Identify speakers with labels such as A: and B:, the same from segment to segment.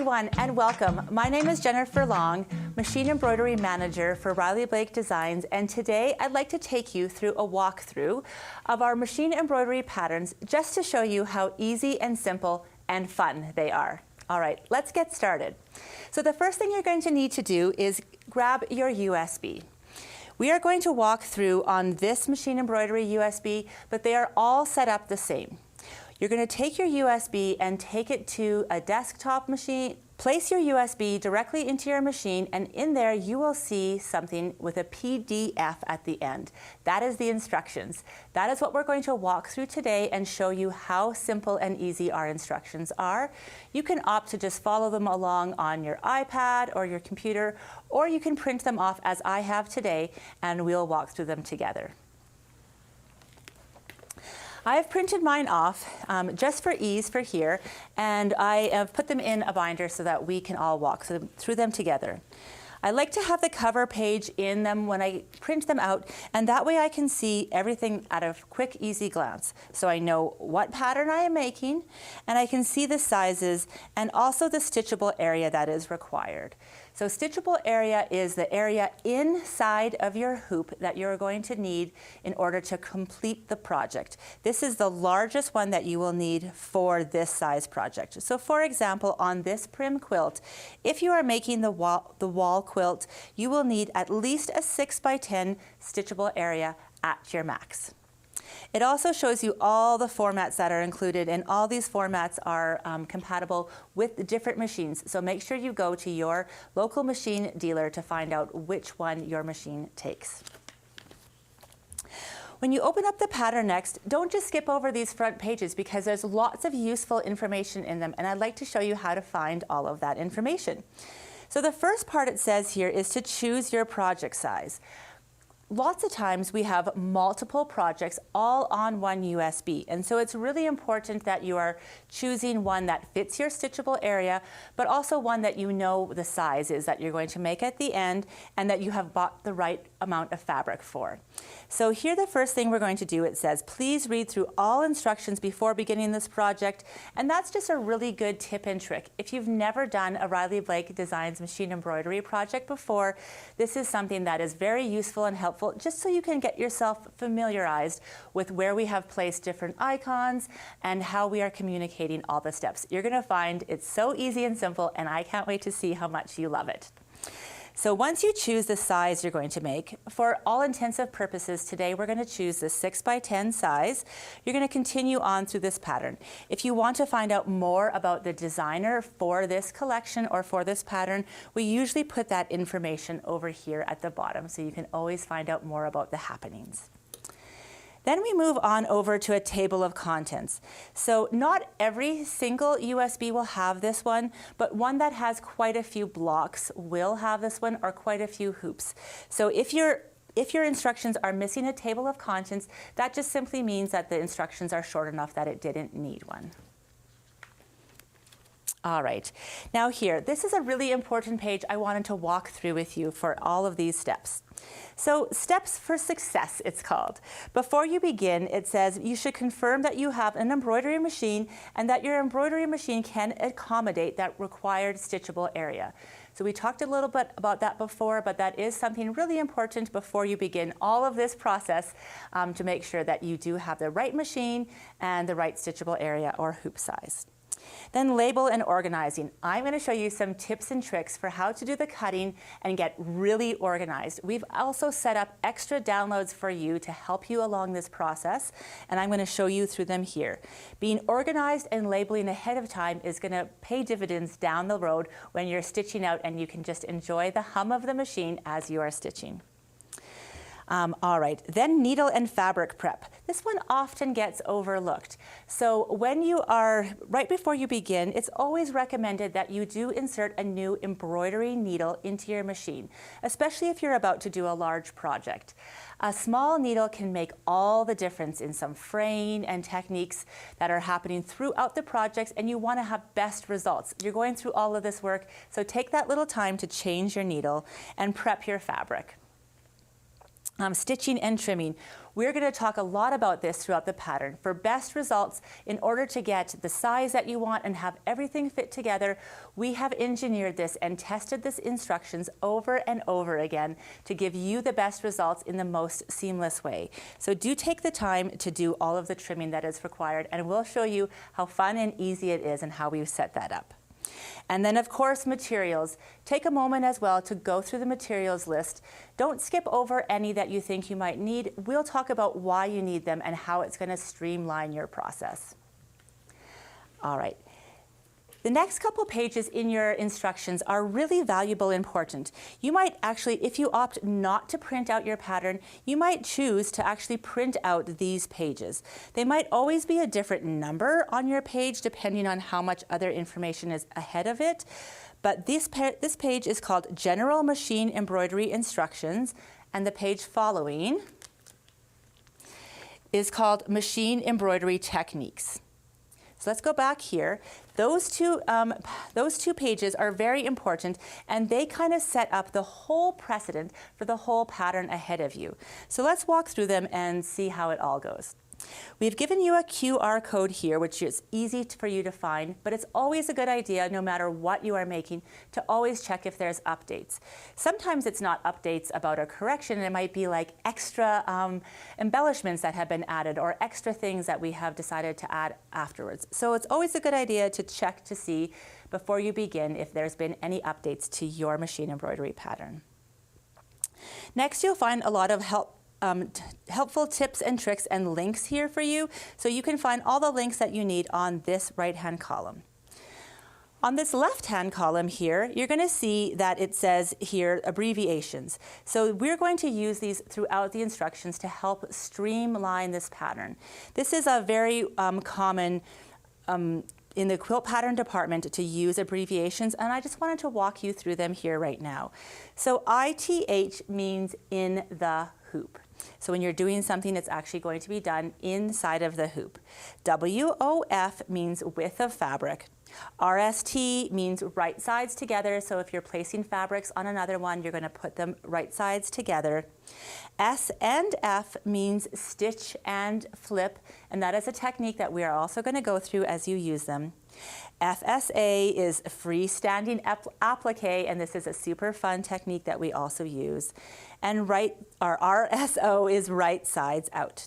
A: everyone, and welcome. My name is Jennifer Long, Machine Embroidery Manager for Riley Blake Designs, and today I'd like to take you through a walkthrough of our machine embroidery patterns just to show you how easy and simple and fun they are. All right, let's get started. So the first thing you're going to need to do is grab your USB. We are going to walk through on this machine embroidery USB, but they are all set up the same. You're going to take your USB and take it to a desktop machine. Place your USB directly into your machine, and in there you will see something with a PDF at the end. That is the instructions. That is what we're going to walk through today and show you how simple and easy our instructions are. You can opt to just follow them along on your iPad or your computer, or you can print them off as I have today, and we'll walk through them together. I have printed mine off just for ease for here, and I have put them in a binder so that we can all walk through them together. I like to have the cover page in them when I print them out, and that way I can see everything at a quick, easy glance. So I know what pattern I am making, and I can see the sizes and also the stitchable area that is required. So stitchable area is the area inside of your hoop that you're going to need in order to complete the project. This is the largest one that you will need for this size project. So for example, on this prim quilt, if you are making the wall quilt, you will need at least a 6x10 stitchable area at your max. It also shows you all the formats that are included, and all these formats are compatible with the different machines. So make sure you go to your local machine dealer to find out which one your machine takes. When you open up the pattern next, don't just skip over these front pages because there's lots of useful information in them, and I'd like to show you how to find all of that information. So the first part it says here is to choose your project size. Lots of times we have multiple projects all on one USB, and so it's really important that you are choosing one that fits your stitchable area, but also one that you know the size is that you're going to make at the end and that you have bought the right amount of fabric for. So here the first thing we're going to do, it says, please read through all instructions before beginning this project, and that's just a really good tip and trick. If you've never done a Riley Blake Designs machine embroidery project before, this is something that is very useful and helpful just so you can get yourself familiarized with where we have placed different icons and how we are communicating all the steps. You're going to find it's so easy and simple, and I can't wait to see how much you love it. So once you choose the size you're going to make, for all intensive purposes today we're going to choose the 6x10 size. You're going to continue on through this pattern. If you want to find out more about the designer for this collection or for this pattern, we usually put that information over here at the bottom, so you can always find out more about the happenings. Then we move on over to a table of contents. So not every single USB will have this one, but one that has quite a few blocks will have this one, or quite a few hoops. So if your instructions are missing a table of contents, that just simply means that the instructions are short enough that it didn't need one. All right, now here, this is a really important page I wanted to walk through with you for all of these steps. So steps for success, it's called. Before you begin, it says you should confirm that you have an embroidery machine and that your embroidery machine can accommodate that required stitchable area. So we talked a little bit about that before, but that is something really important before you begin all of this process to make sure that you do have the right machine and the right stitchable area or hoop size. Then label and organizing. I'm going to show you some tips and tricks for how to do the cutting and get really organized. We've also set up extra downloads for you to help you along this process, and I'm going to show you through them here. Being organized and labeling ahead of time is going to pay dividends down the road when you're stitching out, and you can just enjoy the hum of the machine as you are stitching. All right, then needle and fabric prep. This one often gets overlooked. So when you are, right before you begin, it's always recommended that you do insert a new embroidery needle into your machine, especially if you're about to do a large project. A small needle can make all the difference in some fraying and techniques that are happening throughout the projects, and you want to have best results. You're going through all of this work, so take that little time to change your needle and prep your fabric. stitching and trimming. We're going to talk a lot about this throughout the pattern. For best results, in order to get the size that you want and have everything fit together, we have engineered this and tested this instructions over and over again to give you the best results in the most seamless way. So do take the time to do all of the trimming that is required, and we'll show you how fun and easy it is and how we've set that up. And then, of course, materials. Take a moment as well to go through the materials list. Don't skip over any that you think you might need. We'll talk about why you need them and how it's going to streamline your process. All right. The next couple pages in your instructions are really valuable and important. You might actually, if you opt not to print out your pattern, you might choose to actually print out these pages. They might always be a different number on your page depending on how much other information is ahead of it. But this page is called General Machine Embroidery Instructions, and the page following is called Machine Embroidery Techniques. So let's go back here. Those two pages are very important, and they kind of set up the whole precedent for the whole pattern ahead of you. So let's walk through them and see how it all goes. We've given you a QR code here, which is easy for you to find, but it's always a good idea, no matter what you are making, to always check if there's updates. Sometimes it's not updates about a correction. It might be like extra embellishments that have been added or extra things that we have decided to add afterwards. So it's always a good idea to check to see before you begin if there's been any updates to your machine embroidery pattern. Next, you'll find a lot of helpful tips and tricks and links here for you, so you can find all the links that you need on this right-hand column. On this left-hand column here, you're going to see that it says here abbreviations. So we're going to use these throughout the instructions to help streamline this pattern. This is a very common in the quilt pattern department to use abbreviations, and I just wanted to walk you through them here right now. So ITH means in the hoop. So when you're doing something, it's actually going to be done inside of the hoop. WOF means width of fabric. RST means right sides together. So if you're placing fabrics on another one, you're going to put them right sides together. S and F means stitch and flip, and that is a technique that we are also going to go through as you use them. FSA is freestanding applique, and this is a super fun technique that we also use. And RSO is right sides out.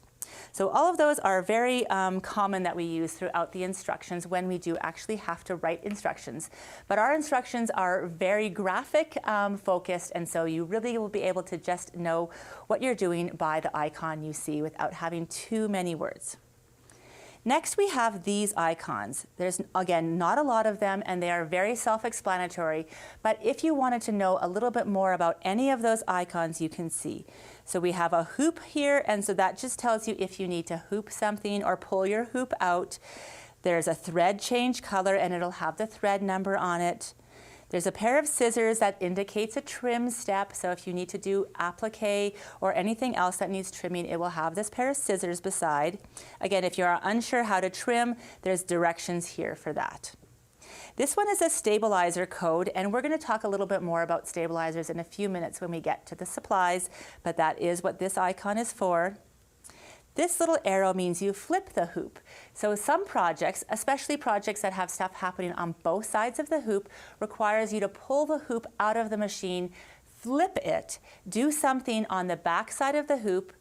A: So all of those are very common that we use throughout the instructions when we do actually have to write instructions. But our instructions are very graphic focused, and so you really will be able to just know what you're doing by the icon you see without having too many words. Next, we have these icons. There's, again, not a lot of them, and they are very self-explanatory, but if you wanted to know a little bit more about any of those icons, you can see. So we have a hoop here, and so that just tells you if you need to hoop something or pull your hoop out. There's a thread change color, and it'll have the thread number on it. There's a pair of scissors that indicates a trim step, so if you need to do applique or anything else that needs trimming, it will have this pair of scissors beside. Again, if you're unsure how to trim, there's directions here for that. This one is a stabilizer code, and we're going to talk a little bit more about stabilizers in a few minutes when we get to the supplies, but that is what this icon is for. This little arrow means you flip the hoop. So some projects, especially projects that have stuff happening on both sides of the hoop, requires you to pull the hoop out of the machine, flip it, do something on the back side of the hoop,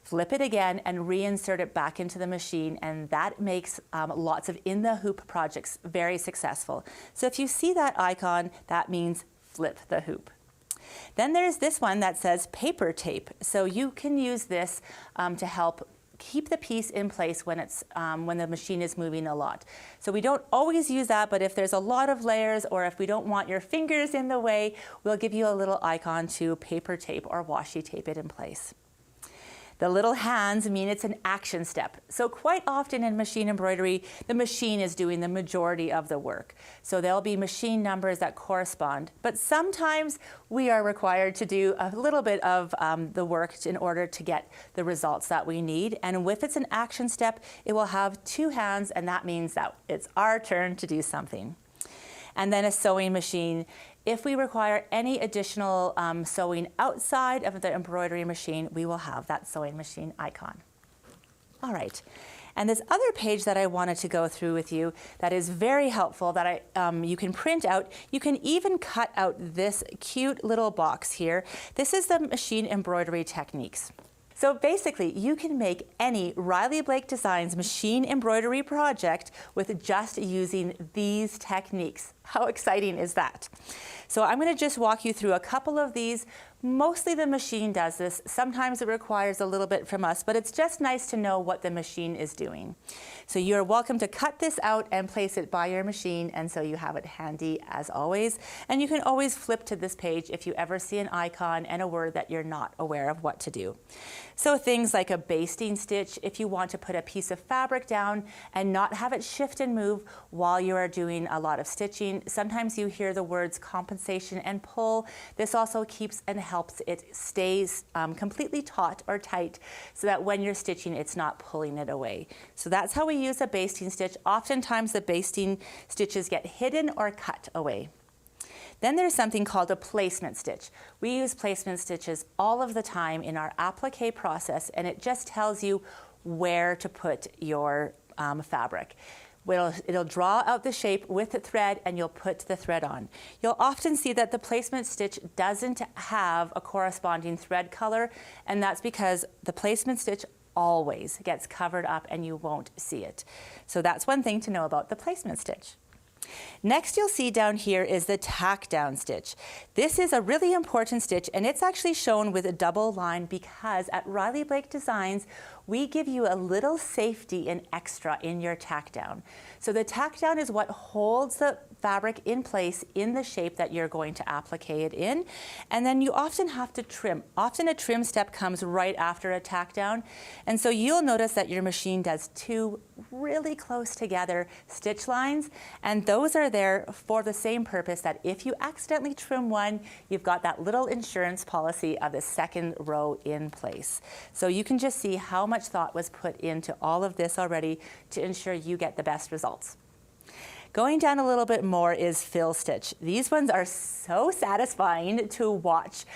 A: flip it again, and reinsert it back into the machine, and that makes lots of in-the-hoop projects very successful. So if you see that icon, that means flip the hoop. Then there's this one that says paper tape. So you can use this to help keep the piece in place when the machine is moving a lot. So we don't always use that, but if there's a lot of layers or if we don't want your fingers in the way, we'll give you a little icon to paper tape or washi tape it in place. The little hands mean it's an action step. So quite often in machine embroidery, the machine is doing the majority of the work. So there'll be machine numbers that correspond. But sometimes we are required to do a little bit of the work in order to get the results that we need. And if it's an action step, it will have two hands, and that means that it's our turn to do something. And then a sewing machine If we require any additional sewing outside of the embroidery machine, we will have that sewing machine icon. All right. And this other page that I wanted to go through with you that is very helpful that you can print out. You can even cut out this cute little box here. This is the machine embroidery techniques. So basically, you can make any Riley Blake Designs machine embroidery project with just using these techniques. How exciting is that? So I'm going to just walk you through a couple of these. Mostly the machine does this. Sometimes it requires a little bit from us, but it's just nice to know what the machine is doing. So you're welcome to cut this out and place it by your machine, and so you have it handy as always. And you can always flip to this page if you ever see an icon and a word that you're not aware of what to do. So things like a basting stitch, if you want to put a piece of fabric down and not have it shift and move while you are doing a lot of stitching. Sometimes you hear the words compensation and pull. This also keeps and helps it stays completely taut or tight so that when you're stitching, it's not pulling it away. So that's how we use a basting stitch. Oftentimes the basting stitches get hidden or cut away. Then there's something called a placement stitch. We use placement stitches all of the time in our applique process, and it just tells you where to put your fabric. It'll draw out the shape with the thread, and you'll put the thread on. You'll often see that the placement stitch doesn't have a corresponding thread color, and that's because the placement stitch always gets covered up and you won't see it. So that's one thing to know about the placement stitch. Next you'll see down here is the tack down stitch. This is a really important stitch, and it's actually shown with a double line because at Riley Blake Designs we give you a little safety and extra in your tack down. So the tack down is what holds the fabric in place in the shape that you're going to applique it in, and then you often have to trim. Often a trim step comes right after a tack down, and so you'll notice that your machine does two really close together stitch lines, and those are there for the same purpose, that if you accidentally trim one, you've got that little insurance policy of the second row in place. So you can just see how much thought was put into all of this already to ensure you get the best results. Going down a little bit more is fill stitch. These ones are so satisfying to watch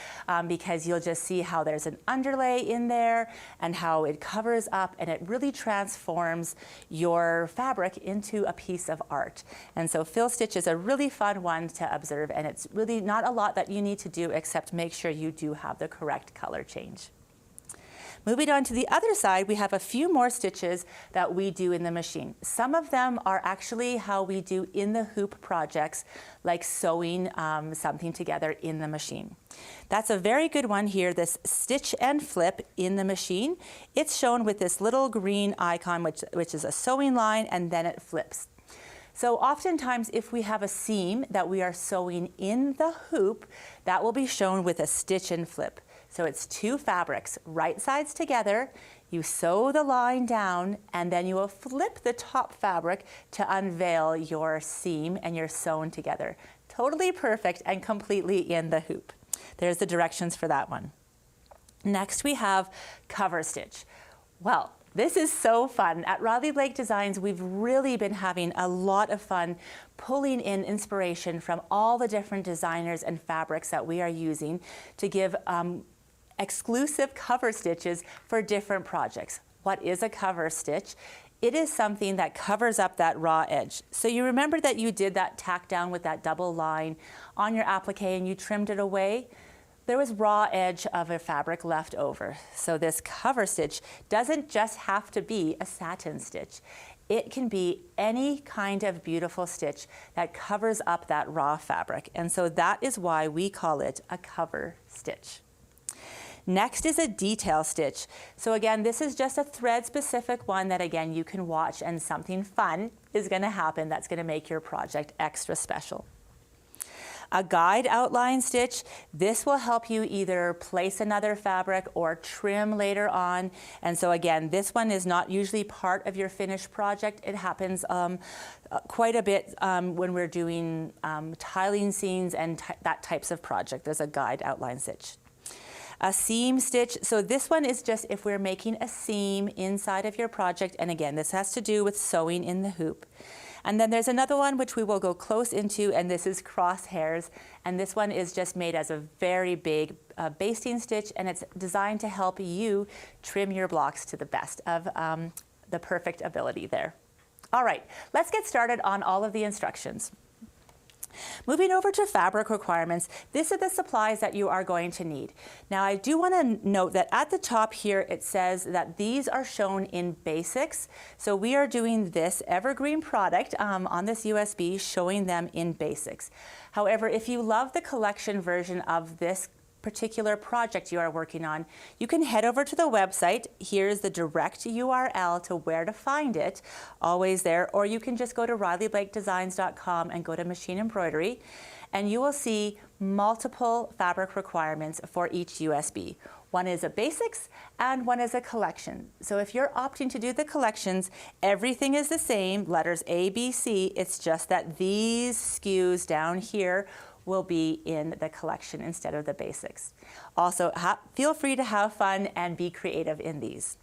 A: because you'll just see how there's an underlay in there and how it covers up, and it really transforms your fabric into a piece of art. And so fill stitch is a really fun one to observe, and it's really not a lot that you need to do except make sure you do have the correct color change. Moving on to the other side, we have a few more stitches that we do in the machine. Some of them are actually how we do in the hoop projects, like sewing something together in the machine. That's a very good one here, this stitch and flip in the machine. It's shown with this little green icon, which is a sewing line, and then it flips. So oftentimes if we have a seam that we are sewing in the hoop, that will be shown with a stitch and flip. So it's two fabrics, right sides together, you sew the line down, and then you will flip the top fabric to unveil your seam, and you're sewn together. Totally perfect and completely in the hoop. There's the directions for that one. Next we have cover stitch. Well, this is so fun. At Riley Blake Designs, we've really been having a lot of fun pulling in inspiration from all the different designers and fabrics that we are using to give exclusive cover stitches for different projects. What is a cover stitch? It is something that covers up that raw edge. So you remember that you did that tack down with that double line on your applique and you trimmed it away? There was raw edge of a fabric left over. So this cover stitch doesn't just have to be a satin stitch. It can be any kind of beautiful stitch that covers up that raw fabric. And so that is why we call it a cover stitch. Next is a detail stitch. So again, this is just a thread-specific one that again you can watch, and something fun is going to happen that's going to make your project extra special. A guide outline stitch, this will help you either place another fabric or trim later on. And so again, this one is not usually part of your finished project. It happens quite a bit when we're doing tiling scenes and that types of project. There's a guide outline stitch. A seam stitch, so this one is just if we're making a seam inside of your project, and again, this has to do with sewing in the hoop. And then there's another one which we will go close into, and this is crosshairs. And this one is just made as a very big basting stitch, and it's designed to help you trim your blocks to the best of the perfect ability there. All right, let's get started on all of the instructions. Moving over to fabric requirements, these are the supplies that you are going to need. Now, I do want to note that at the top here, it says that these are shown in basics. So we are doing this evergreen product on this USB, showing them in basics. However, if you love the collection version of this particular project you are working on, you can head over to the website. Here's the direct URL to where to find it, always there, or you can just go to RileyBlakeDesigns.com and go to Machine Embroidery, and you will see multiple fabric requirements for each USB. One is a basics and one is a collection. So if you're opting to do the collections, everything is the same, letters A, B, C. It's just that these SKUs down here will be in the collection instead of the basics. Also, feel free to have fun and be creative in these.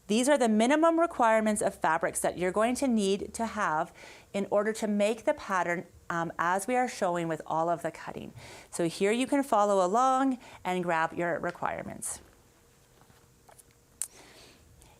A: These are the minimum requirements of fabrics that you're going to need to have in order to make the pattern as we are showing with all of the cutting. So here you can follow along and grab your requirements.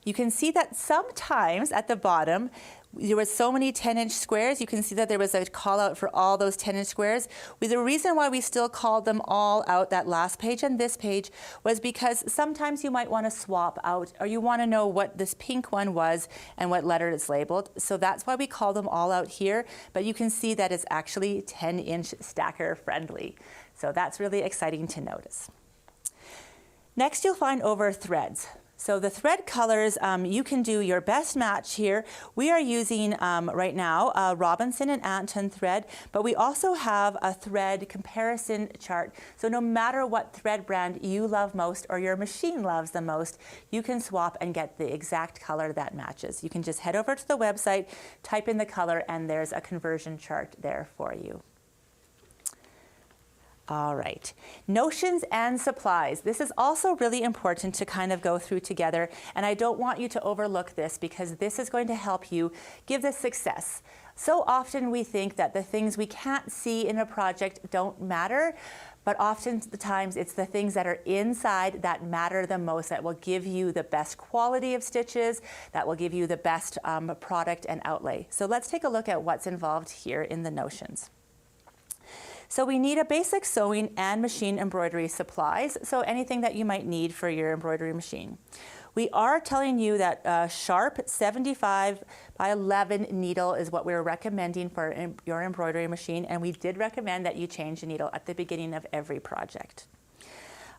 A: You can see that sometimes at the bottom, there was so many 10-inch squares. You can see that there was a call out for all those 10-inch squares. The reason why we still called them all out, that last page and this page, was because sometimes you might want to swap out, or you want to know what this pink one was and what letter it's labeled. So that's why we call them all out here. But you can see that it's actually 10-inch stacker friendly. So that's really exciting to notice. Next, you'll find over threads. So the thread colors, you can do your best match here. We are using right now Robinson and Anton thread, but we also have a thread comparison chart. So no matter what thread brand you love most or your machine loves the most, you can swap and get the exact color that matches. You can just head over to the website, type in the color, and there's a conversion chart there for you. All right, notions and supplies. This is also really important to kind of go through together, and I don't want you to overlook this because this is going to help you give this success. So often we think that the things we can't see in a project don't matter, but oftentimes it's the things that are inside that matter the most, that will give you the best quality of stitches, that will give you the best product and outlay. So let's take a look at what's involved here in the notions. So we need a basic sewing and machine embroidery supplies, so anything that you might need for your embroidery machine. We are telling you that a sharp 75 by 11 needle is what we're recommending for your embroidery machine, and we did recommend that you change the needle at the beginning of every project.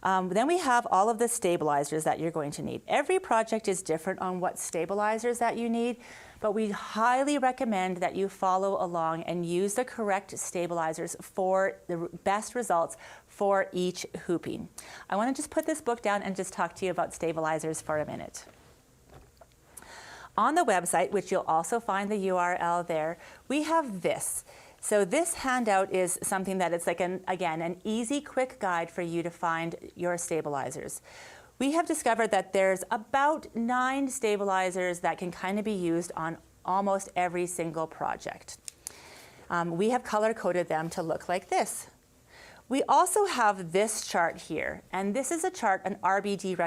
A: Then we have all of the stabilizers that you're going to need. Every project is different on what stabilizers that you need, but we highly recommend that you follow along and use the correct stabilizers for the best results for each hooping. I want to just put this book down and just talk to you about stabilizers for a minute. On the website, which you'll also find the URL there, we have this. So this handout is something that it's like, again, an easy, quick guide for you to find your stabilizers. We have discovered that there's about 9 stabilizers that can kind of be used on almost every single project. We have color-coded them to look like this. We also have this chart here, and this is a chart on RBD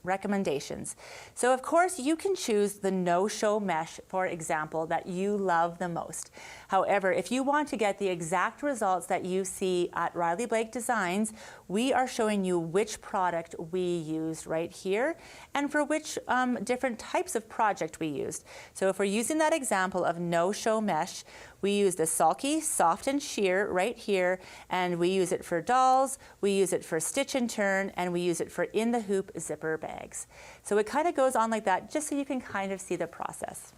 A: recommendations. So of course you can choose the no-show mesh, for example, that you love the most. However, if you want to get the exact results that you see at Riley Blake Designs, we are showing you which product we used right here and for which different types of project we used. So if we're using that example of no-show mesh, we use the sulky, soft and sheer right here, and we use it for dolls, we use it for stitch and turn, and we use it for in the hoop zipper bags. So it kind of goes on like that, just so you can kind of see the process.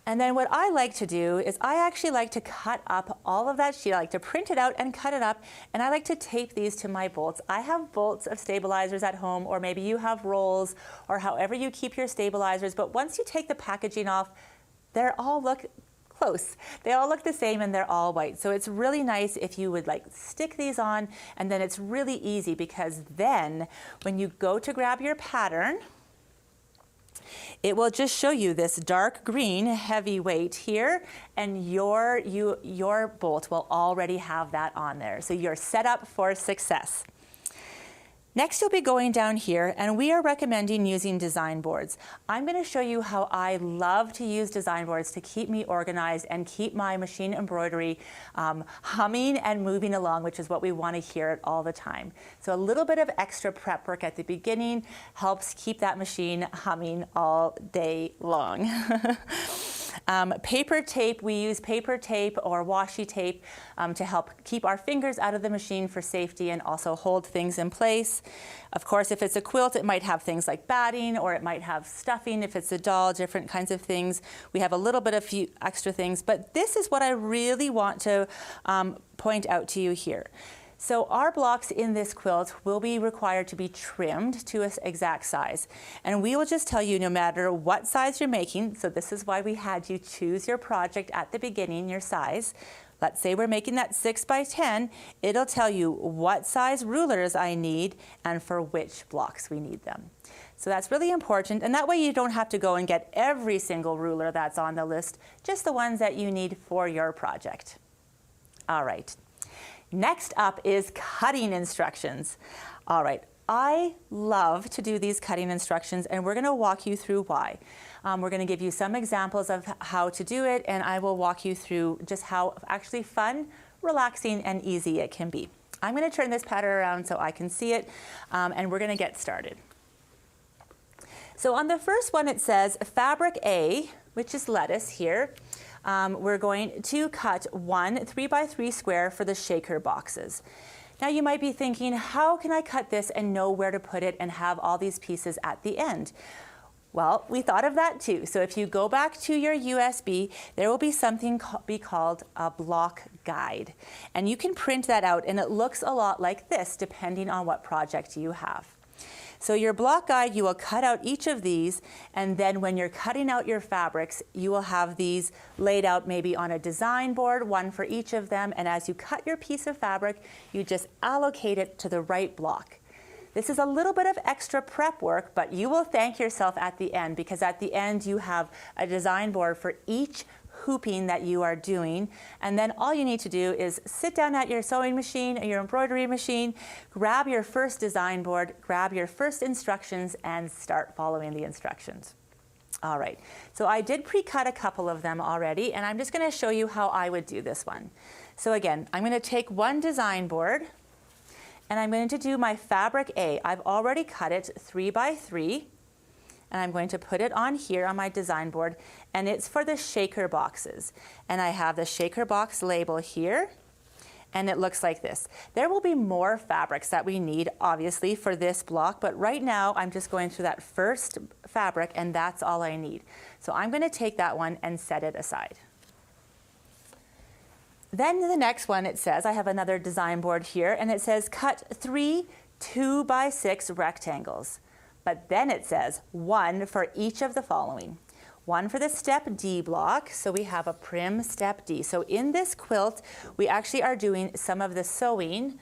A: And then what I like to do is I actually like to cut up all of that sheet. I like to print it out and cut it up, and I like to tape these to my bolts. I have bolts of stabilizers at home, or maybe you have rolls, or however you keep your stabilizers, but once you take the packaging off, they all look close. They all look the same and they're all white. So it's really nice if you would like stick these on, and then it's really easy because then when you go to grab your pattern, It will just show you this dark green heavy weight here, and your bolt will already have that on there. So you're set up for success. Next, you'll be going down here, and we are recommending using design boards. I'm going to show you how I love to use design boards to keep me organized and keep my machine embroidery humming and moving along, which is what we want to hear it all the time. So a little bit of extra prep work at the beginning helps keep that machine humming all day long. Paper tape, we use paper tape or washi tape to help keep our fingers out of the machine for safety and also hold things in place. Of course, if it's a quilt, it might have things like batting, or it might have stuffing. If it's a doll, different kinds of things. We have a little bit of few extra things, but this is what I really want to point out to you here. So our blocks in this quilt will be required to be trimmed to an exact size. And we will just tell you no matter what size you're making, so this is why we had you choose your project at the beginning, your size. Let's say we're making that 6 by 10, it'll tell you what size rulers I need and for which blocks we need them. So that's really important, and that way you don't have to go and get every single ruler that's on the list, just the ones that you need for your project. All right. Next up is cutting instructions. All right, I love to do these cutting instructions, and we're going to walk you through why. We're going to give you some examples of how to do it, and I will walk you through just how actually fun, relaxing, and easy it can be. I'm going to turn this pattern around so I can see it, and we're going to get started. So on the first one it says fabric A, which is lettuce here. We're going to cut one 3x3 square for the shaker boxes. Now you might be thinking, how can I cut this and know where to put it and have all these pieces at the end? Well, we thought of that too. So if you go back to your USB, there will be something called a block guide. And you can print that out, and it looks a lot like this depending on what project you have. So your block guide, you will cut out each of these, and then when you're cutting out your fabrics, you will have these laid out maybe on a design board, one for each of them, and as you cut your piece of fabric, you just allocate it to the right block. This is a little bit of extra prep work, but you will thank yourself at the end, because at the end you have a design board for each hooping that you are doing, and then all you need to do is sit down at your sewing machine or your embroidery machine, grab your first design board, grab your first instructions, and start following the instructions. All right, so I did pre-cut a couple of them already, and I'm just going to show you how I would do this one. So again, I'm going to take one design board, and I'm going to do my fabric A. I've already cut it 3x3. And I'm going to put it on here on my design board, and it's for the shaker boxes. And I have the shaker box label here, and it looks like this. There will be more fabrics that we need, obviously, for this block, but right now I'm just going through that first fabric, and that's all I need. So I'm going to take that one and set it aside. Then the next one, it says, I have another design board here, and it says cut 3 2x6 rectangles. But then it says one for each of the following. One for the step D block, so we have a prim step D. So in this quilt, we actually are doing some of the sewing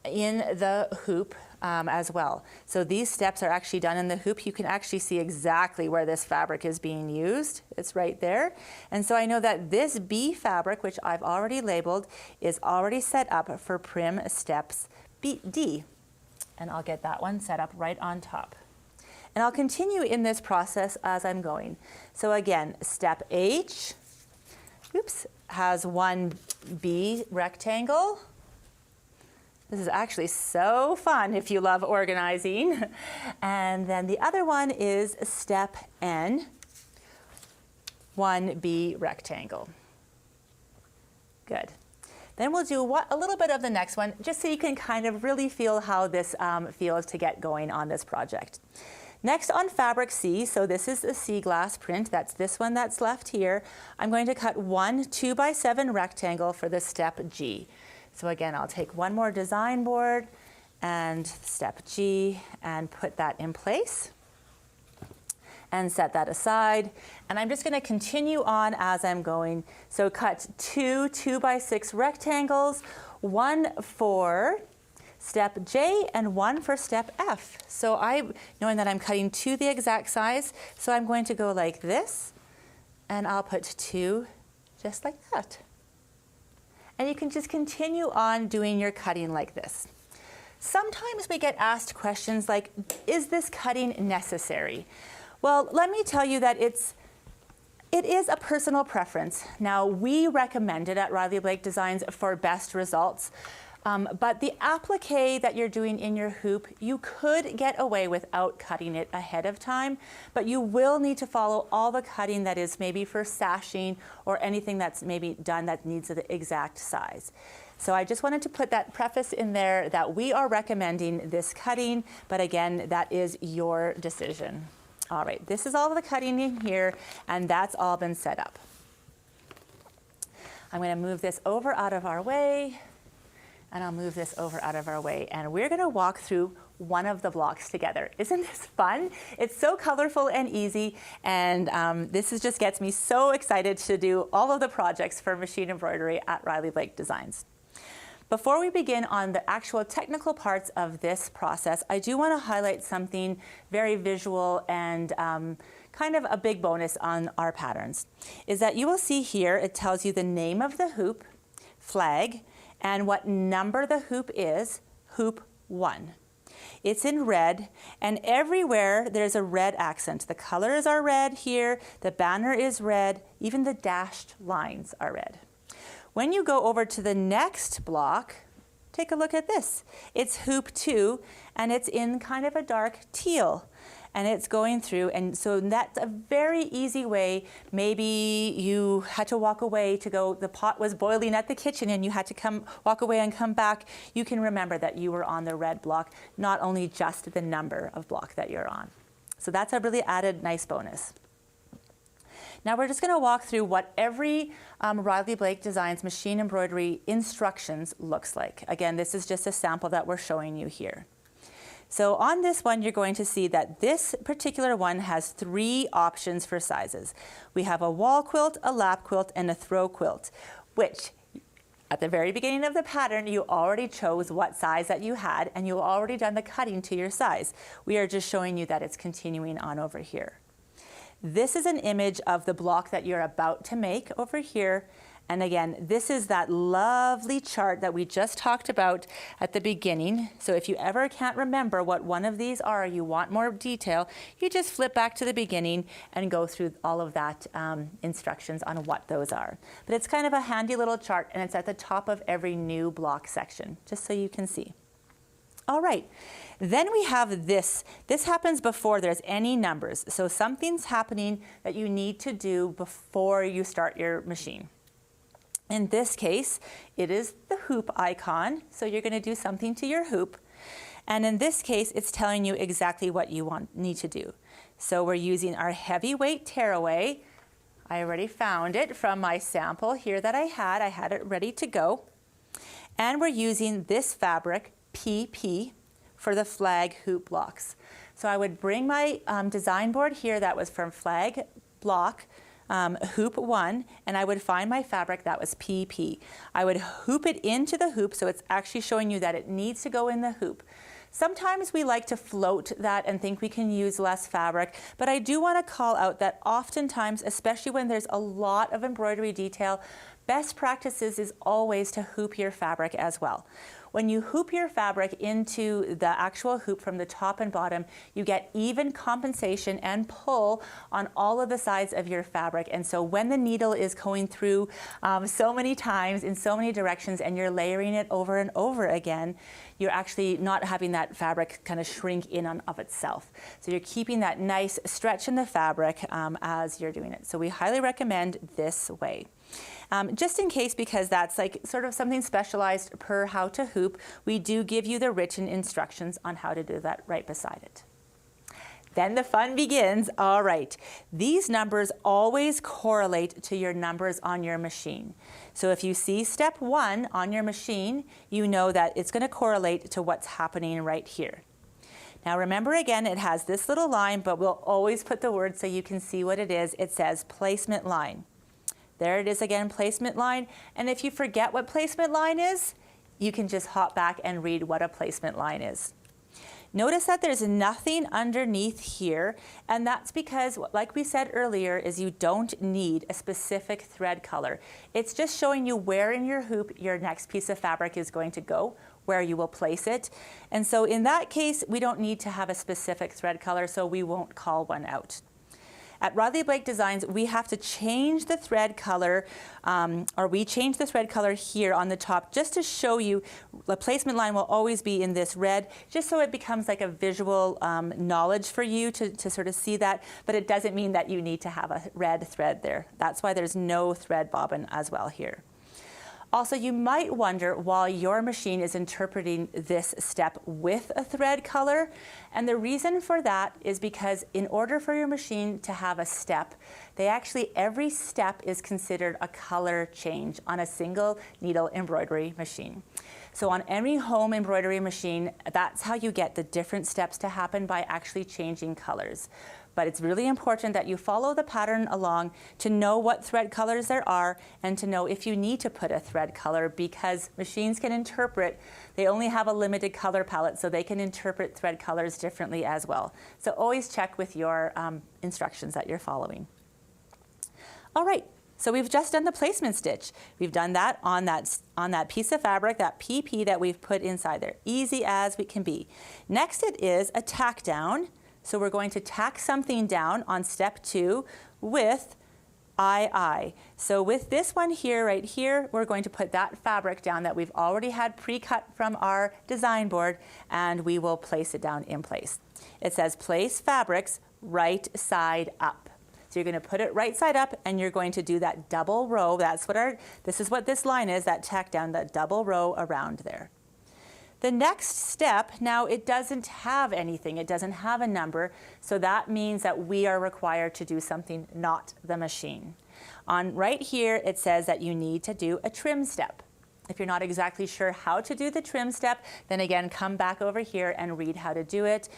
A: in the hoop as well. So these steps are actually done in the hoop. You can actually see exactly where this fabric is being used. It's right there. And so I know that this B fabric, which I've already labeled, is already set up for prim steps D. And I'll get that one set up right on top. And I'll continue in this process as I'm going. So again, step H, has one B rectangle. This is actually so fun if you love organizing. And then the other one is step N, one B rectangle. Good. Then we'll do a little bit of the next one, just so you can kind of really feel how this feels to get going on this project. Next on fabric C, so this is the C glass print, that's this one that's left here. I'm going to cut one 2x7 rectangle for the step G. So again, I'll take one more design board and step G and put that in place and set that aside. And I'm just going to continue on as I'm going. So cut two 2x6 rectangles, one for step J and 1 for step F. So knowing that I'm cutting to the exact size, so I'm going to go like this, and I'll put 2 just like that. And you can just continue on doing your cutting like this. Sometimes we get asked questions like, is this cutting necessary? Well, let me tell you that it is a personal preference. Now, we recommend it at Riley Blake Designs for best results. But the applique that you're doing in your hoop, you could get away without cutting it ahead of time, but you will need to follow all the cutting that is maybe for sashing or anything that's maybe done that needs the exact size. So I just wanted to put that preface in there that we are recommending this cutting, but again, that is your decision. All right, this is all the cutting in here, and that's all been set up. I'm going to move this over out of our way, and I'll move this over out of our way, and we're going to walk through one of the blocks together. Isn't this fun? It's so colorful and easy, and just gets me so excited to do all of the projects for machine embroidery at Riley Blake Designs. Before we begin on the actual technical parts of this process, I do want to highlight something very visual and kind of a big bonus on our patterns, is that you will see here, it tells you the name of the hoop, flag, and what number the hoop is, hoop 1. It's in red, and everywhere there's a red accent. The colors are red here, the banner is red, even the dashed lines are red. When you go over to the next block, take a look at this. It's hoop 2, and it's in kind of a dark teal, and it's going through, and so that's a very easy way. Maybe you had to walk away to go, the pot was boiling at the kitchen and you had to walk away and come back. You can remember that you were on the red block, not only just the number of block that you're on. So that's a really added nice bonus. Now we're just going to walk through what every Riley Blake Designs machine embroidery instructions looks like. Again, this is just a sample that we're showing you here. So on this one, you're going to see that this particular one has 3 options for sizes. We have a wall quilt, a lap quilt, and a throw quilt, which at the very beginning of the pattern, you already chose what size that you had, and you've already done the cutting to your size. We are just showing you that it's continuing on over here. This is an image of the block that you're about to make over here. And again, this is that lovely chart that we just talked about at the beginning. So if you ever can't remember what one of these are, you want more detail, you just flip back to the beginning and go through all of that instructions on what those are. But it's kind of a handy little chart, and it's at the top of every new block section, just so you can see. All right, then we have this. This happens before there's any numbers. So something's happening that you need to do before you start your machine. In this case, it is the hoop icon. So you're going to do something to your hoop. And in this case, it's telling you exactly what you need to do. So we're using our heavyweight tearaway. I already found it from my sample here that I had it ready to go. And we're using this fabric, PP, for the flag hoop blocks. So I would bring my design board here that was from flag block hoop 1, and I would find my fabric that was PP. I would hoop it into the hoop, so it's actually showing you that it needs to go in the hoop. Sometimes we like to float that and think we can use less fabric, but I do want to call out that oftentimes, especially when there's a lot of embroidery detail, best practices is always to hoop your fabric as well. When you hoop your fabric into the actual hoop from the top and bottom, you get even compensation and pull on all of the sides of your fabric. And so when the needle is going through so many times in so many directions and you're layering it over and over again, you're actually not having that fabric kind of shrink in on of itself. So you're keeping that nice stretch in the fabric as you're doing it. So we highly recommend this way. Just in case, because that's like sort of something specialized per how to hoop, we do give you the written instructions on how to do that right beside it. Then the fun begins. All right, these numbers always correlate to your numbers on your machine. So if you see step 1 on your machine, you know that it's going to correlate to what's happening right here. Now remember, again, it has this little line, but we'll always put the word so you can see what it is. It says placement line. There it is again, placement line. And if you forget what placement line is, you can just hop back and read what a placement line is. Notice that there's nothing underneath here, and that's because, like we said earlier, is you don't need a specific thread color. It's just showing you where in your hoop your next piece of fabric is going to go, where you will place it. And so in that case, we don't need to have a specific thread color, so we won't call one out. At Riley Blake Designs, we have to change the thread color, or we change the thread color here on the top just to show you the placement line will always be in this red, just so it becomes like a visual knowledge for you to sort of see that, but it doesn't mean that you need to have a red thread there. That's why there's no thread bobbin as well here. Also, you might wonder why your machine is interpreting this step with a thread color. And the reason for that is because in order for your machine to have a step, every step is considered a color change on a single needle embroidery machine. So on any home embroidery machine, that's how you get the different steps to happen, by actually changing colors. But it's really important that you follow the pattern along to know what thread colors there are and to know if you need to put a thread color, because machines can interpret, they only have a limited color palette, so they can interpret thread colors differently as well. So always check with your instructions that you're following. All right, so we've just done the placement stitch. We've done that on that piece of fabric, that PP that we've put inside there. Easy as it can be. Next it is a tack down. So we're going to tack something down on step 2 with II. So with this one here, right here, we're going to put that fabric down that we've already had pre-cut from our design board, and we will place it down in place. It says place fabrics right side up. So you're going to put it right side up, and you're going to do that double row. This is what this line is, that tack down, that double row around there. The next step, now it doesn't have anything, it doesn't have a number, so that means that we are required to do something, not the machine. On right here, it says that you need to do a trim step. If you're not exactly sure how to do the trim step, then again, come back over here and read how to do it.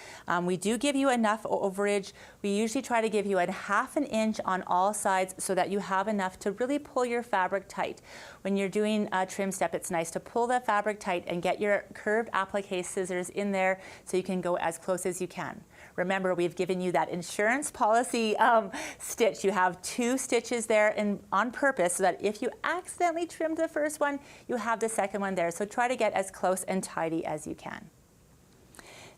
A: We do give you enough overage. We usually try to give you a ½ inch on all sides so that you have enough to really pull your fabric tight. When you're doing a trim step, it's nice to pull the fabric tight and get your curved applique scissors in there so you can go as close as you can. Remember, we've given you that insurance policy stitch. You have 2 stitches there on purpose so that if you accidentally trimmed the first one, you have the second one there. So try to get as close and tidy as you can.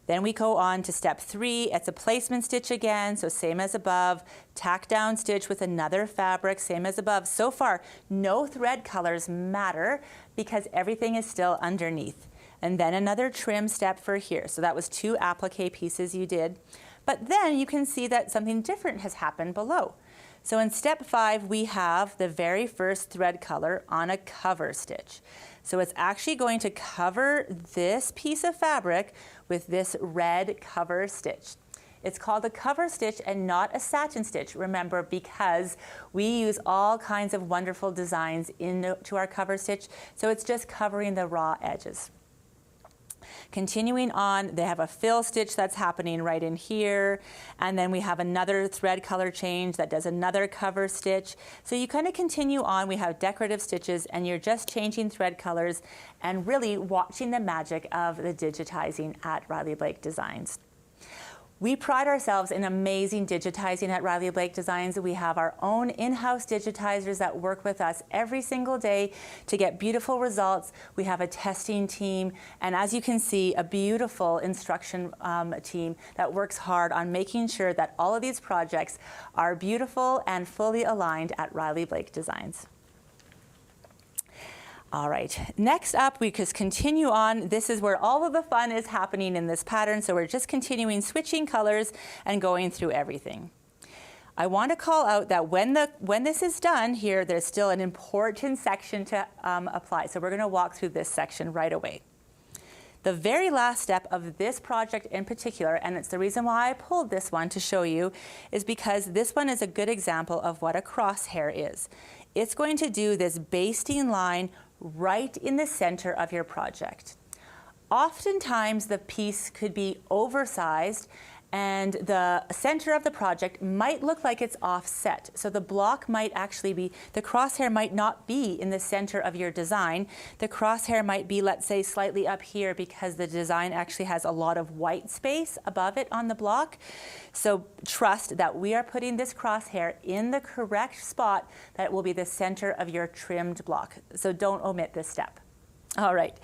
A: Then we go on to step 3. It's a placement stitch again, so same as above. Tack down stitch with another fabric, same as above. So far, no thread colors matter because everything is still underneath. And then another trim step for here. So that was 2 applique pieces you did. But then you can see that something different has happened below. So in step 5, we have the very first thread color on a cover stitch. So it's actually going to cover this piece of fabric with this red cover stitch. It's called a cover stitch and not a satin stitch, remember, because we use all kinds of wonderful designs into our cover stitch. So it's just covering the raw edges. Continuing on, they have a fill stitch that's happening right in here, and then we have another thread color change that does another cover stitch. So you kind of continue on. We have decorative stitches, and you're just changing thread colors and really watching the magic of the digitizing at Riley Blake Designs. We pride ourselves in amazing digitizing at Riley Blake Designs. We have our own in-house digitizers that work with us every single day to get beautiful results. We have a testing team, and as you can see, a beautiful instruction team that works hard on making sure that all of these projects are beautiful and fully aligned at Riley Blake Designs. All right, next up, we just continue on. This is where all of the fun is happening in this pattern, so we're just continuing switching colors and going through everything. I want to call out that when this is done here, there's still an important section to apply, so we're going to walk through this section right away. The very last step of this project in particular, and it's the reason why I pulled this one to show you, is because this one is a good example of what a crosshair is. It's going to do this basting line right in the center of your project. Oftentimes the piece could be oversized and the center of the project might look like it's offset. So the block might actually be, the crosshair might not be in the center of your design. The crosshair might be, let's say, slightly up here because the design actually has a lot of white space above it on the block. So trust that we are putting this crosshair in the correct spot that will be the center of your trimmed block. So don't omit this step. All right,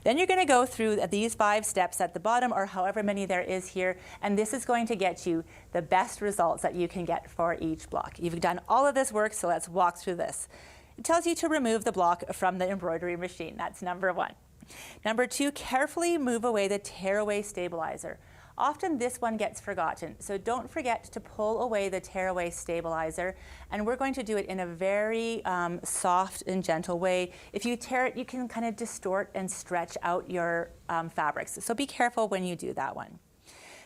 A: then you're going to go through these 5 steps at the bottom, or however many there is here, and this is going to get you the best results that you can get for each block. You've done all of this work, so let's walk through this. It tells you to remove the block from the embroidery machine. That's number 1. Number 2, carefully move away the tearaway stabilizer. Often this one gets forgotten, so don't forget to pull away the tearaway stabilizer, and we're going to do it in a very soft and gentle way. If you tear it, you can kind of distort and stretch out your fabrics, so be careful when you do that one.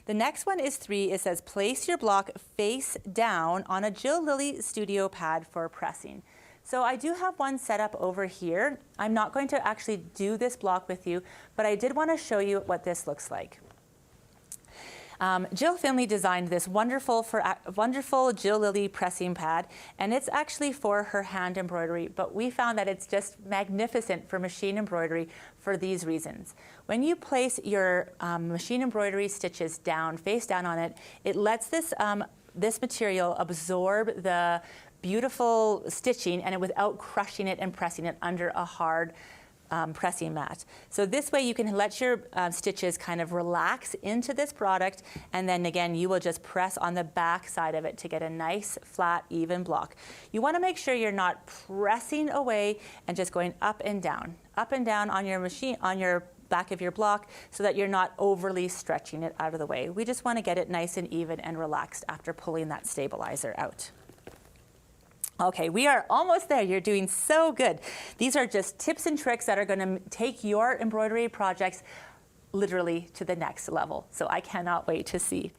A: The next one is 3. It says place your block face down on a Jill Lilly Studio pad for pressing. So I do have one set up over here. I'm not going to actually do this block with you, but I did want to show you what this looks like. Jill Finley designed this wonderful Jill Lilly pressing pad, and it's actually for her hand embroidery, but we found that it's just magnificent for machine embroidery for these reasons. When you place your machine embroidery stitches down, face down on it, it lets this material absorb the beautiful stitching and without crushing it and pressing it under a hard pressing mat. So this way you can let your stitches kind of relax into this product, and then again you will just press on the back side of it to get a nice flat even block. You want to make sure you're not pressing away and just going up and down on your machine, on your back of your block, so that you're not overly stretching it out of the way. We just want to get it nice and even and relaxed after pulling that stabilizer out. Okay, we are almost there. You're doing so good. These are just tips and tricks that are going to take your embroidery projects literally to the next level. So I cannot wait to see.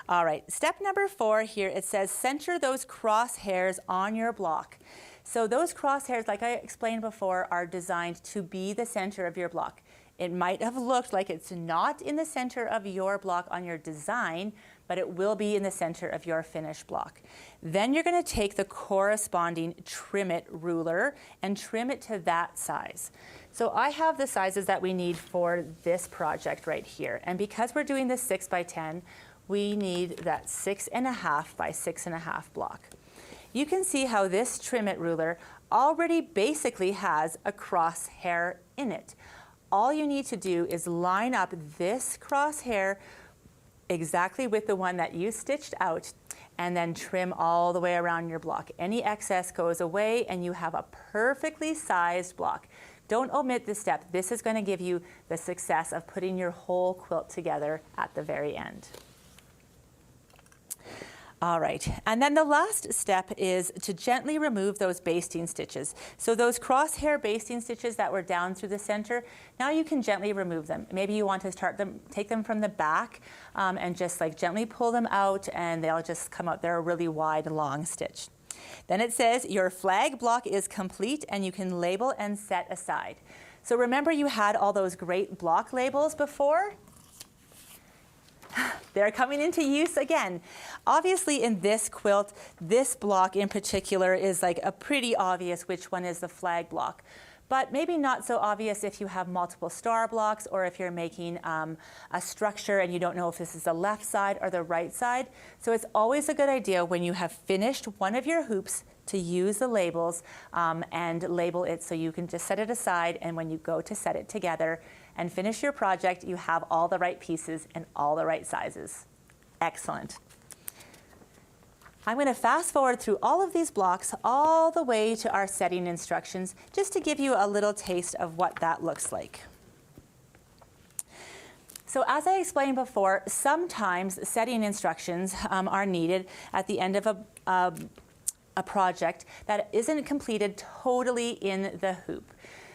A: All right, step number 4 here, it says center those crosshairs on your block. So those crosshairs, like I explained before, are designed to be the center of your block. It might have looked like it's not in the center of your block on your design, but it will be in the center of your finished block. Then you're going to take the corresponding trim it ruler and trim it to that size. So I have the sizes that we need for this project right here. And because we're doing this 6 by 10, we need that 6.5 by 6.5 block. You can see how this trim it ruler already basically has a crosshair in it. All you need to do is line up this crosshair exactly with the one that you stitched out, and then trim all the way around your block. Any excess goes away and you have a perfectly sized block. Don't omit this step. This is going to give you the success of putting your whole quilt together at the very end. All right, and then the last step is to gently remove those basting stitches. So those crosshair basting stitches that were down through the center, now you can gently remove them. Maybe you want to take them from the back and just like gently pull them out, and they'll just come out. They're a really wide, long stitch. Then it says your flag block is complete and you can label and set aside. So remember you had all those great block labels before? They're coming into use again. Obviously in this quilt, this block in particular is like a pretty obvious which one is the flag block. But maybe not so obvious if you have multiple star blocks, or if you're making a structure and you don't know if this is the left side or the right side. So it's always a good idea when you have finished one of your hoops to use the labels and label it so you can just set it aside, and when you go to set it together and finish your project, you have all the right pieces and all the right sizes. Excellent. I'm going to fast forward through all of these blocks all the way to our setting instructions, just to give you a little taste of what that looks like. So as I explained before, sometimes setting instructions are needed at the end of a project that isn't completed totally in the hoop.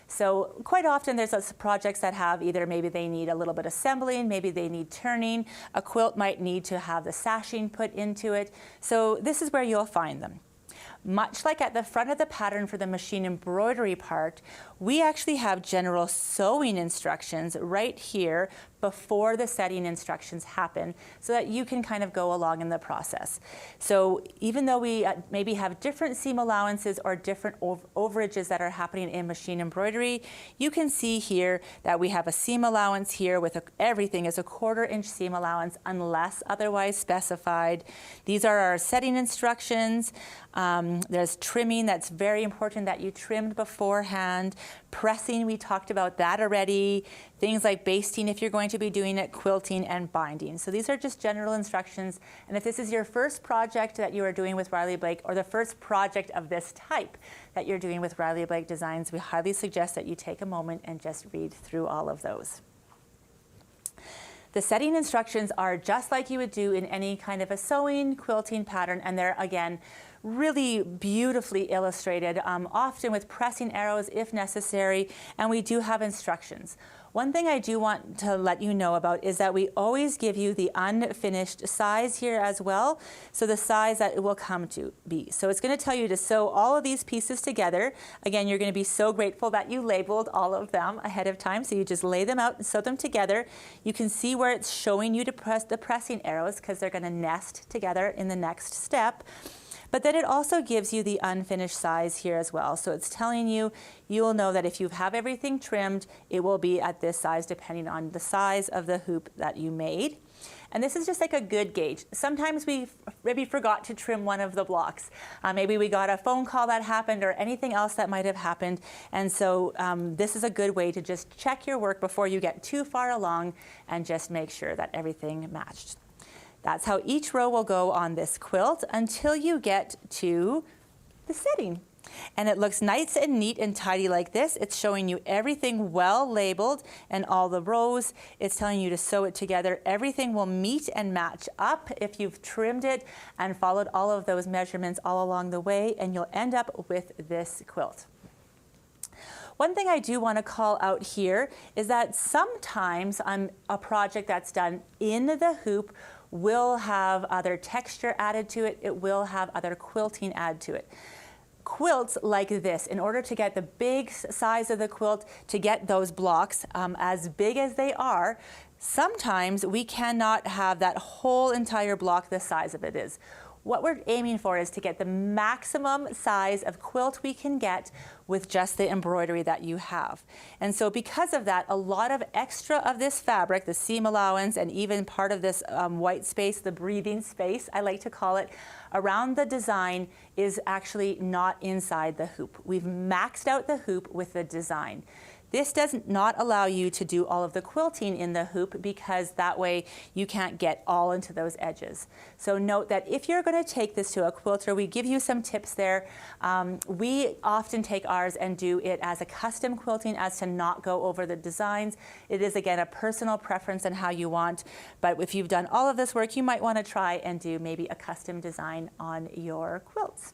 A: So quite often there's projects that have either maybe they need a little bit of assembling, maybe they need turning. A quilt might need to have the sashing put into it. So this is where you'll find them. Much like at the front of the pattern for the machine embroidery part, we actually have general sewing instructions right here before the setting instructions happen so that you can kind of go along in the process. So even though we maybe have different seam allowances or different overages that are happening in machine embroidery, you can see here that we have a seam allowance here with everything is a 1/4 inch seam allowance unless otherwise specified. These are our setting instructions. There's trimming, that's very important that you trimmed beforehand. Pressing, we talked about that already. Things like basting if you're going to be doing it, quilting and binding. So these are just general instructions. And if this is your first project that you are doing with Riley Blake or the first project of this type that you're doing with Riley Blake Designs, we highly suggest that you take a moment and just read through all of those. The setting instructions are just like you would do in any kind of a sewing, quilting pattern, and they're, again, really beautifully illustrated, often with pressing arrows if necessary, and we do have instructions. One thing I do want to let you know about is that we always give you the unfinished size here as well, so the size that it will come to be. So it's going to tell you to sew all of these pieces together. Again, you're going to be so grateful that you labeled all of them ahead of time, so you just lay them out and sew them together. You can see where it's showing you to press the pressing arrows because they're going to nest together in the next step. But then it also gives you the unfinished size here as well. So it's telling you, you'll know that if you have everything trimmed, it will be at this size depending on the size of the hoop that you made. And this is just like a good gauge. Sometimes we maybe forgot to trim one of the blocks. Maybe we got a phone call that happened or anything else that might have happened. And so this is a good way to just check your work before you get too far along and just make sure that everything matched. That's how each row will go on this quilt until you get to the setting. And it looks nice and neat and tidy like this. It's showing you everything well labeled and all the rows. It's telling you to sew it together. Everything will meet and match up if you've trimmed it and followed all of those measurements all along the way, and you'll end up with this quilt. One thing I do want to call out here is that sometimes a project that's done in the hoop will have other texture added to it. It will have other quilting added to it. Quilts like this, in order to get the big size of the quilt, to get those blocks as big as they are, sometimes we cannot have that whole entire block the size of it is. What we're aiming for is to get the maximum size of quilt we can get with just the embroidery that you have. And so because of that, a lot of extra of this fabric, the seam allowance, and even part of this white space, the breathing space, I like to call it, around the design is actually not inside the hoop. We've maxed out the hoop with the design. This does not allow you to do all of the quilting in the hoop because that way you can't get all into those edges. So note that if you're going to take this to a quilter, we give you some tips there. We often take ours and do it as a custom quilting as to not go over the designs. It is, again, a personal preference on how you want. But if you've done all of this work, you might want to try and do maybe a custom design on your quilts.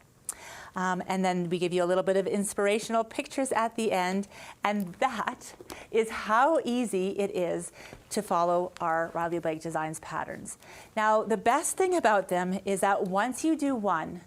A: And then we give you a little bit of inspirational pictures at the end, and that is how easy it is to follow our Riley Blake Designs patterns. Now, the best thing about them is that once you do one,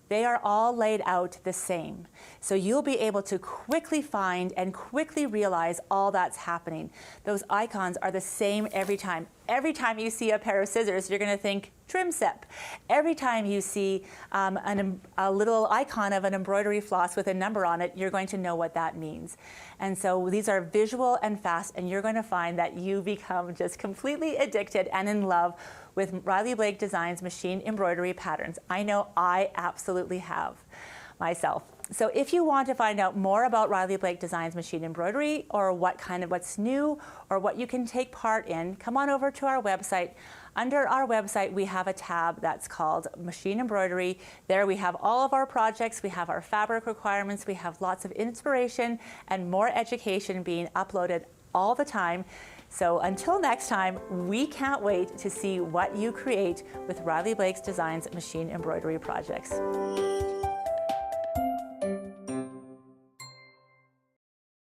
A: they are all laid out the same. So you'll be able to quickly find and quickly realize all that's happening. Those icons are the same every time. Every time you see a pair of scissors, you're going to think trim step. Every time you see a little icon of an embroidery floss with a number on it, you're going to know what that means. And so these are visual and fast, and you're going to find that you become just completely addicted and in love with Riley Blake Designs machine embroidery patterns. I know I absolutely have myself. So if you want to find out more about Riley Blake Designs machine embroidery, or what's new, or what you can take part in, come on over to our website. Under our website, we have a tab that's called Machine Embroidery. There we have all of our projects, we have our fabric requirements, we have lots of inspiration and more education being uploaded all the time. So until next time, we can't wait to see what you create with Riley Blake Designs machine embroidery projects.